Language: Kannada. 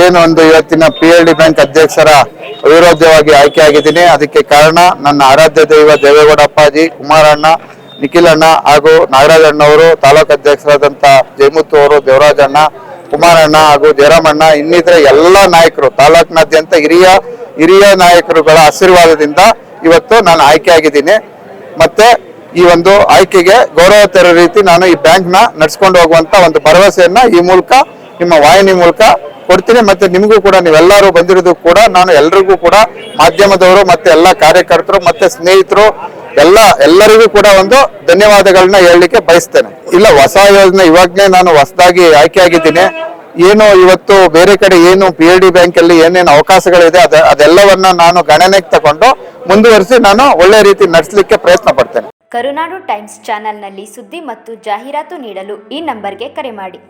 ಏನು ಒಂದು ಇವತ್ತಿನ PLD ಬ್ಯಾಂಕ್ ಅಧ್ಯಕ್ಷರ ಅವಿರೋಧ್ಯವಾಗಿ ಆಯ್ಕೆಯಾಗಿದ್ದೀನಿ. ಅದಕ್ಕೆ ಕಾರಣ ನನ್ನ ಆರಾಧ್ಯ ದೈವ ದೇವೇಗೌಡ ಅಪ್ಪಾಜಿ, ಕುಮಾರಣ್ಣ, ನಿಖಿಲಣ್ಣ ಹಾಗೂ ನಾಗರಾಜಣ್ಣವರು, ತಾಲೂಕು ಅಧ್ಯಕ್ಷರಾದಂಥ ಜಯಮುತ್ತು ಅವರು, ದೇವರಾಜಣ್ಣ, ಕುಮಾರಣ್ಣ ಹಾಗೂ ಜಯರಾಮಣ್ಣ, ಇನ್ನಿತರ ಎಲ್ಲ ನಾಯಕರು, ತಾಲೂಕಿನಾದ್ಯಂತ ಹಿರಿಯ ನಾಯಕರುಗಳ ಆಶೀರ್ವಾದದಿಂದ ಇವತ್ತು ನಾನು ಆಯ್ಕೆಯಾಗಿದ್ದೀನಿ. ಮತ್ತೆ ಈ ಒಂದು ಆಯ್ಕೆಗೆ ಗೌರವ ತರೋ ರೀತಿ ನಾನು ಈ ಬ್ಯಾಂಕ್ನ ನಡ್ಸ್ಕೊಂಡು ಹೋಗುವಂತ ಒಂದು ಭರವಸೆಯನ್ನ ಈ ಮೂಲಕ, ನಿಮ್ಮ ವಾಹಿನಿ ಮೂಲಕ ಕೊಡ್ತೀನಿ. ಮತ್ತೆ ನಿಮಗೂ ಕೂಡ, ನೀವೆಲ್ಲರೂ ಬಂದಿರೋದು ಕೂಡ ನಾನು ಎಲ್ರಿಗೂ ಕೂಡ, ಮಾಧ್ಯಮದವರು ಮತ್ತೆ ಎಲ್ಲ ಕಾರ್ಯಕರ್ತರು ಮತ್ತೆ ಸ್ನೇಹಿತರು ಎಲ್ಲರಿಗೂ ಕೂಡ ಒಂದು ಧನ್ಯವಾದಗಳನ್ನ ಹೇಳಲಿಕ್ಕೆ ಬಯಸ್ತೇನೆ. ಇಲ್ಲ, ಹೊಸ ಯೋಜನೆ ಇವಾಗಲೇ ನಾನು ಹೊಸದಾಗಿ ಆಯ್ಕೆಯಾಗಿದ್ದೀನಿ. ಏನು ಇವತ್ತು ಬೇರೆ ಕಡೆ ಏನು PLD ಬ್ಯಾಂಕ್ ಅಲ್ಲಿ ಏನೇನು ಅವಕಾಶಗಳಿದೆ ಅದೆಲ್ಲವನ್ನ ನಾನು ಗಣನೆಗೆ ತಗೊಂಡು ಮುಂದುವರಿಸಿ ನಾನು ಒಳ್ಳೆ ರೀತಿ ನಡೆಸಲಿಕ್ಕೆ ಪ್ರಯತ್ನ ಪಡ್ತೇನೆ. ಕರುನಾಡು ಟೈಮ್ಸ್ ಚಾನೆಲ್ನಲ್ಲಿ ಸುದ್ದಿ ಮತ್ತು ಜಾಹೀರಾತು ನೀಡಲು ಈ ನಂಬರ್ಗೆ ಕರೆ ಮಾಡಿ.